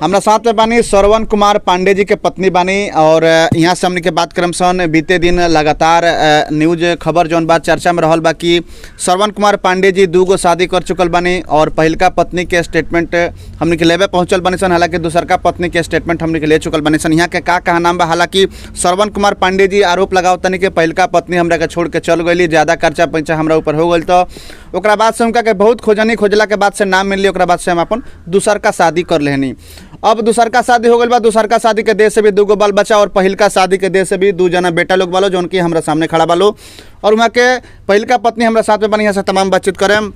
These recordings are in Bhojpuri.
हमरा साथ में बानी श्रवण कुमार पांडे जी के पत्नी बानी और यहाँ से हमने के बात करम सन। बीते दिन लगातार न्यूज खबर जौन बात चर्चा में रहल बा कि श्रवण कुमार पांडे जी 2 गो शादी कर चुकल बानी और पहिलका पत्नी के स्टेटमेंट हमने के लेवे पहुंचल बानी सन। हालांकि दूसरका पत्नी के स्टेटमेंट हमने के ले चुकल बानी सन। यहाँ के का नाम बा। हालांकि श्रवण कुमार पांडे जी आरोप लगाओ तनी के पहिलका पत्नी हमरा के छोड़ के चल गई, ज़्यादा खर्चा पैसा हमरा ऊपर हो गई। तो ओकरा बाद से उनका के बहुत खोजनी, खोजला के बाद से नाम मिलली, ओकरा बाद से हम अपन दूसरका शादी कर लेनी। अब दूसरका शादी हो गई बा। दूसरका शादी के देश से भी 2 गो बाल बच्चा और पहिलका शादी के देश से भी 2 जना बेटा लोग बालो, जो उनकी हमरा सामने खड़ा बालो। और वहाँ के पहिलका पत्नी हमरा साथ में बनी, यहाँ से तमाम बातचीत करें।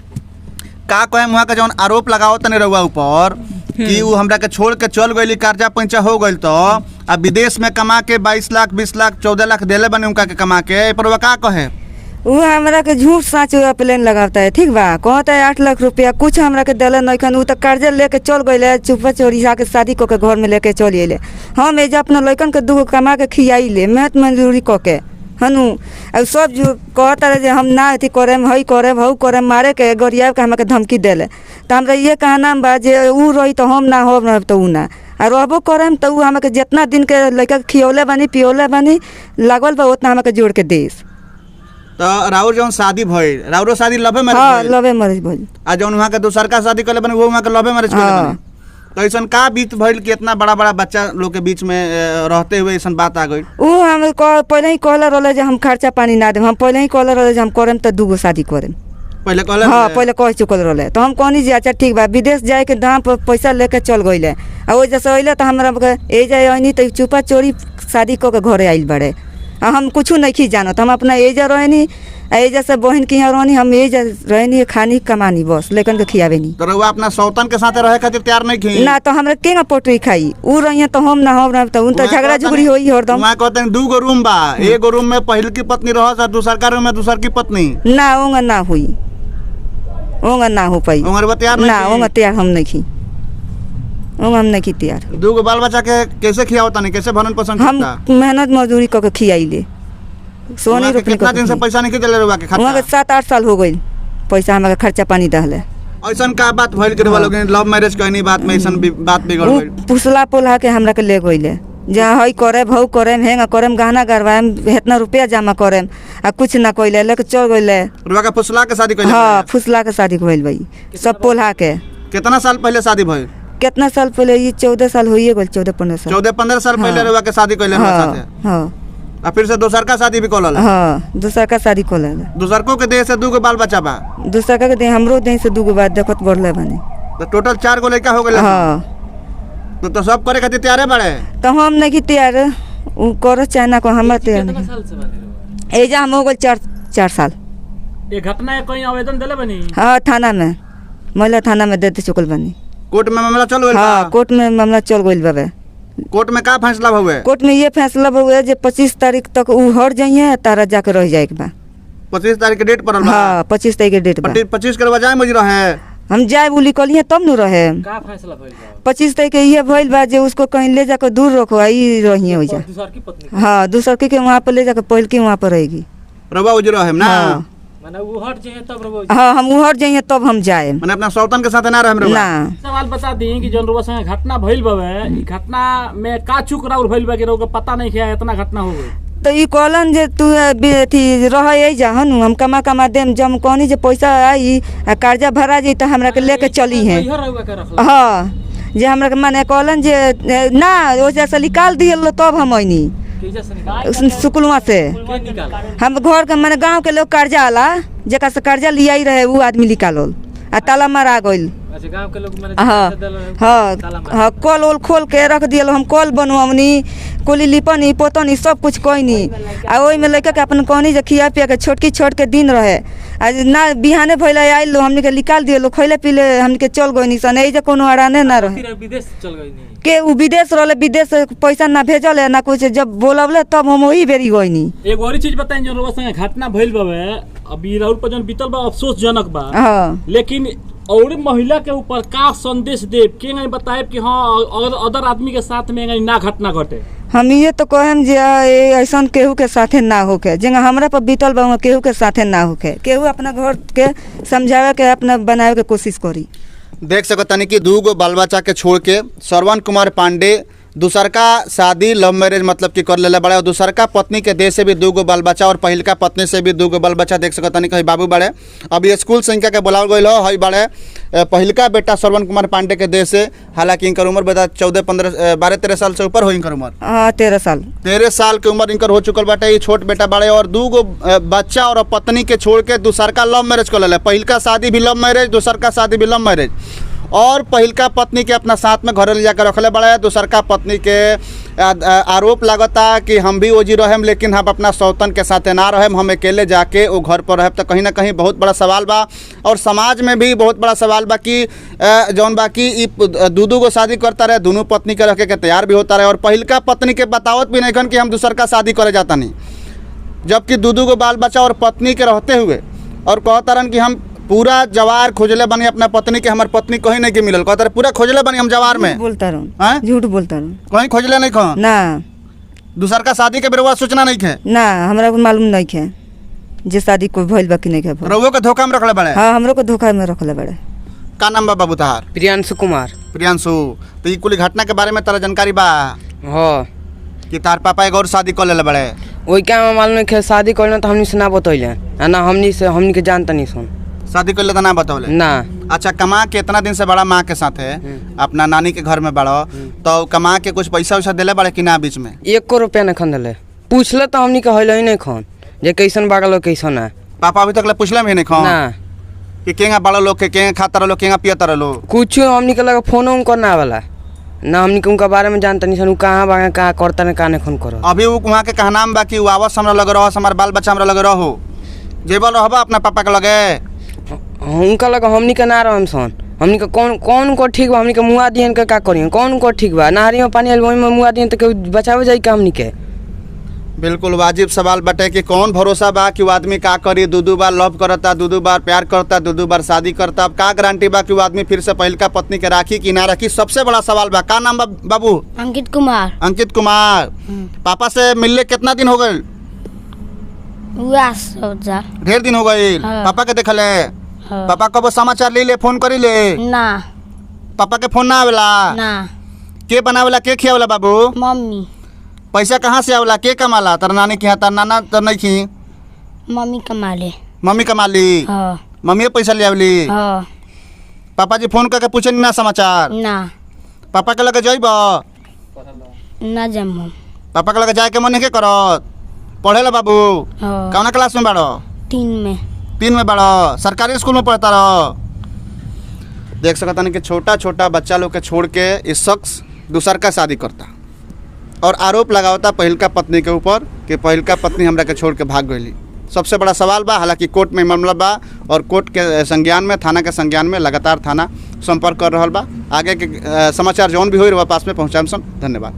का कहें वहाँ के जौन आरोप लगाओ तने रहुआ ऊपर कि वो हमरा के छोड़ के चल गई, कर्जा पैसा हो गई, तो अब विदेश में कमा के 22 लाख 20 लाख 14 लाख देले बने उनका के कमा के, पर का कहे वो हमरा के झूठ साँच प्लेन लगाता है। ठीक बा, कहता है 8 लाख रुपया कुछ हमरा के दिले नहीं। वो तो कर्जा लेके चल गए, चुपा चोरी आके शादी को के घर में लेके चल अले। हम एजा अपना लड़कन के 2 गो कमा के खियाई ले, मेहनत मजदूरी क के हनु। अब सब जो कहता है हम ना अथी करेम, हई करेम, हऊ करेम, मारे के गरिया के हमरा के धमकी देले। तो हमरा ये कहना बा जे ऊ रही तो हम ना हो तो ऊ ना और रहबो करेम। तो ऊ हमरा के जितना दिन के लड़का खियौले बानी पियौले बानी लागल बा उतना हमरा के जोड़ के देस। तो राउर जौन शादी भइल, राउरो शादी लवे मैरिज हाँ, लवे मैरिज भइल। आ जौन वहाँ के दूसरका शादी करले बने वो वहाँ के लवे मैरिज करले बने। तो ऐसा का बीत भइल कि इतना बड़ा बड़ा बच्चा लोग के बीच में रहते हुए ऐसा बात आ गई? वो हम पहले ही कहले रहले जे हम खर्चा पानी ना देम। हम पहले ही कहले रहले जे हम करेम तो 2 गो शादी करेम। पहले कहले? हाँ, पहले कह चुकल रहले। तो हम कहनी जे अच्छा ठीक बा, विदेश जाए के दाम पर पैसा लेके चल गइले। आ वो जैसे अइले तो हमरा ए जाए आइनी तो चुपा चोरी शादी क के घरे आइल बड़े। हम कुछ नहीं जानत, हम अपना एजा रहनी, एजा से बहन के यहाँ रहनी, हम एजा रहनी खानी कमानी बस, लेकिन के खियावे नहीं। तो रहुआ अपना सौतन के साथ रहे खातिर तैयार नहीं थी ना? तो हमरा केंगा पोटरी खाई ऊ रहिए तो हम ना हो तो उन तो झगड़ा झुगड़ी होई हरदम। वहां कहते हैं 2 गो रूम बा, एगो रूम में पहिल की पत्नी रहस और दूसरका रूम में दूसर की पत्नी ना। ओंगा ना हुई, ओंगा ना हो पाई। ओंगा तैयार नहीं? ना ओंगा तैयार हम नहीं खी, ओंगा हम नहीं खी तैयार। 2 गो बाल बच्चा के कैसे खियावता नहीं, कैसे भरण पोषण हम करता? मेहनत मजदूरी क के खियाइले। सोनी रुपये कितना दिन से पैसा नहीं दिले रहुआ के खर्चा? वहाँ के 7-8 साल हो गई पैसा हमरा खर्चा पानी दहले। ऐसा का बात भइल के लोग लव मैरिज कहनी बात में ऐसा बात बिगड़ गई? पुसला पोला के हमरा के ले गइले, जहाँ हई करे भऊ करेम, हेंगा करेम, गहना गरवाएम, इतना रुपया जमा करेम आ कुछ ना कइले, लेके चल गइले। रुआ का फुसला के शादी कइले? हाँ, फुसला के शादी भइल भाई सब पोला के। कितना साल पहले शादी भइल? कितना साल पहले? ये 14 साल होइए गइल, 14-15 साल। 14-15 साल पहले रुआ के शादी कइले? हाँ। आ फिर से दूसर का शादी भी कॉल? हाँ, दूसर का शादी कॉल। दूसरको के देह से 2 गो बाल बच्चा बा? दूसर का दे हमरो दे से 2 गो बात देखत बढ़ले बने। तो टोटल 4 गो लड़का हो गए? हाँ। तो सब करे खातिर तैयार बड़े? तो हम नहीं तैयार, उ करो चाहना को हम तैयार नहीं। एजा हम हो गए 4 साल। ये घटना है कहीं आवेदन दिले बनी? हाँ, थाना में, महिला थाना में देते चुकल बनी। कोर्ट में मामला चल गइल? हाँ, कोर्ट में मामला चल गइल बाबे। कोर्ट में का फैसला हुए? कोर्ट में ये फैसला हुए जे 25 तारीख तक उ हट जाइए, तारा जाके रह जाए के बा। 25 तारीख के डेट पड़ल बा? हाँ, 25 तारीख के डेट बा। 25 के बजाय मुझ रहे हम जाए बोली कलिए तब न रहे। का फैसला भइल बा? 25 तारीख के ये भइल बा जे उसको कहीं ले जाकर दूर रखो, आई रहिए हो जा। दूसर की पत्नी? हाँ, दूसर के वहाँ पर ले जाकर पहिल की वहाँ पर रहेगी। रवा उज रहे ना? माने वो हट जाए तब रहो? हाँ, हम हट जाइए तब हम जाए। माने अपना सौतन के साथ ना रहे? ना। सवाल बता दी कि जौन रउआ संगे घटना भइल बावे, ई घटना में का चूक राउर भइल बा कि रउआ पता नहीं किया इतना घटना हो गई? तो ये कहलन जे तू अथी रह जा हनु, हम कमा देम, जब कहनी जे पैसा आई आ कर्जा भरा जाई तो हमरा के लेके चली है। हाँ, जे हमरा के माने कहलन जे ना ओजा से निकाल दिए तब हम आईनी सुकुलवा से। हम घर के माने गांव के लोग कर्जा आला जेका से कर्जा लिया ही रहे वो आदमी निकालल आ ताला मारा गइल। अच्छा, गांव के लोग माने? हाँ हाँ, कल ओल खोल के रख दियल। हम कल बनवनी, कोली लिपनी पोतनी सब कुछ कहनी आ ओहि में लड़का के अपन कहनी जे खिया पिया के छोटकी छोट के दिन रहे आ ना बिहाने भइल आइल हमने के निकाल दियल, खैले पीले हमने के चल गइनी सन। ए जे कोनो आराने ना रहे। विदेश चल गइनी के उ विदेश रहले, विदेश पैसा ना भेजल है ना कुछ, जब बोलवले तब हम वही बेरी गइनी। एगो और चीज बताएं, जो रउआ संगे घटना भइल बावे अभी राउर पर जौन बीतल बा अफसोसजनक बा, हाँ, लेकिन और महिला के ऊपर का संदेश देव के नहीं बताए कि हाँ अगर अदर आदमी के साथ में ना घटना घटे? हम ये तो कहम जे ऐसा केहू के साथे ना होके, जंगा हमरा पर बीतल बा केहू के साथे ना होके। केहू अपना घर के समझावे के अपना बनावे के कोशिश करी। देख सकतानी कि 2 गो बाल बच्चा के छोड़ के श्रवण कुमार पांडे दूसरका शादी लव मैरिज मतलब कि कर लेले बड़े और दूसरका पत्नी के देह से भी 2 गो बाल बच्चा और पहिलका पत्नी से भी 2 गो बाल बच्चा देख सकतानी कहीं बाबू बड़े। अभी स्कूल संख्या के बुलाओ गई हो हई बड़े पहिलका बेटा श्रवण कुमार पांडे के देह से, हालांकि इनकर उम्र बता 12-13 साल से ऊपर हो इनकर उम्र। हाँ 13 साल के उम्र इनकर हो चुकल बाटे। ये छोट बेटा बड़े और 2 गो बच्चा और पत्नी के छोड़ के दूसरका लव मैरिज कर ले। पहिलका शादी भी लव मैरिज, दूसरका शादी भी लव मैरिज और पहिलका पत्नी के अपना साथ में घर ले जाकर रखले बड़े। दूसरका पत्नी के आरोप लगता कि हम भी ओजी रहेम लेकिन हम अपना सौतन के साथ ना रहेम, हम अकेले जाके वो घर पर रहेब। तो कहीं ना कहीं बहुत बड़ा सवाल बा और समाज में भी बहुत बड़ा सवाल बा कि जौन बाकी 2 गो शादी करता रहे, दोनों पत्नी के रखे के तैयार भी होता रहे और पहिलका पत्नी के बतावत भी नहीं कि हम दूसरका शादी करे जाता नहीं, जबकि 2 गो बाल बच्चा और पत्नी के रहते हुए और कहता रहन कि हम पूरा जवार खोजले बनी अपना पत्नी के, हमार पत्नी कहीं नहीं के मिलल। कहता पूरा खोजले बनी हम जवार में। बोलता रहूँ, झूठ बोलता रहूँ, कहीं खोजले नहीं खो ना। दूसर का शादी के बेरवा सूचना नहीं खे ना, हमरा को मालूम नहीं खे जे शादी कोई भइल बा कि नहीं खे। रउआ के धोखा में रखले बड़े। हाँ हमरो को धोखा में रखले बड़े। का नाम बा बाबू तहार? प्रियांशु कुमार। प्रियांशु, तो ई कुल घटना के बारे में तारा जानकारी बा? हाँ कि तार पापा एक और शादी कर लेले बड़े? वही क्या में मालूम है शादी करना तो हमनी से ना बतैले ना, हमनी के जानता नहीं सुन शादी कर ले तो ना बतौले ना। अच्छा, कमा के इतना दिन से बड़ा माँ के साथ है अपना नानी के घर में बड़ा, तो कमा के कुछ पैसा वैसा दिले बड़े कि ना बीच में? 1 रुपया नहीं खन दिले। पूछले तो हमनी के हल ही नहीं खन जे कैसन बागल कैसन है। पापा अभी तक ले पूछले भी नहीं खो ना कि केंगा बड़ा लोग के केंगा खाता रहो केंगा पियता रहो? कुछ हमनी के लगा फोन उन करना वाला ना, हमनी के उनका बारे में जानता नहीं सन कहाँ बागा कहाँ करता नहीं कहाँ नहीं करो। अभी वो वहाँ के कहनाम बा कि वो आवस हमरा लगे रहो, हमारे बाल बच्चा हमरा लगे रहो, जेबल रहबा अपना पापा के लगे? उनका लगा हमनी के ना रहम सन। हमनी के कौन को ठीक बा, हमनी के मुआ दियन के का करियन, कौन को ठीक बा? नहरी में पानी आइल वही में मुआ दियन तो बचावे जाई का हमनी के? बिल्कुल वाजिब सवाल बटे कि कौन भरोसा बा कि वो आदमी का करी, 2 बार लव करता, 2 बार प्यार करता, 2 बार शादी करता। अब का गारंटी बा कि वो आदमी फिर से पहिलका पत्नी के राखी कि ना राखी? सबसे बड़ा सवाल बा। का नाम बा बाबू? अंकित कुमार। अंकित कुमार, पापा से मिलले कितना दिन हो गए? ढेर दिन हो गए। हाँ। पापा के देखले? हाँ। पापा कब समाचार ले फोन करी ले? ना पापा के फोन ना आवेला? ना। के बनावेला के खियावेला बाबू? मम्मी। पैसा कहाँ से आवेला? के कमाला? तर नानी के यहाँ तर नाना तर नहीं खी? मम्मी कमाले। मम्मी कमाली? हाँ। मम्मी पैसा ले आवली? हाँ। पापा जी फोन करके पूछे ना समाचार? ना पापा के लगे जाइब? ना जम हम। पापा के लगे जाए के मन नहीं करत? पढ़े ला बाबू? हाँ। कौना क्लास में बाड़ो? 3 में बाड़ो? सरकारी स्कूल में पढ़ता रहो? देख सकता नहीं कि छोटा छोटा बच्चा लोग के छोड़ के इस शख्स दूसर का शादी करता और आरोप लगावता पहिलका पत्नी के ऊपर कि पहिलका पत्नी हमरा के छोड़ के भाग गई। सबसे बड़ा सवाल बा। हालांकि कोर्ट में मामला बा और कोर्ट के संज्ञान में, थाना के संज्ञान में लगातार थाना संपर्क कर रहा बा। आगे के समाचार जौन भी हो रहा पास में पहुँचाएम सन। धन्यवाद।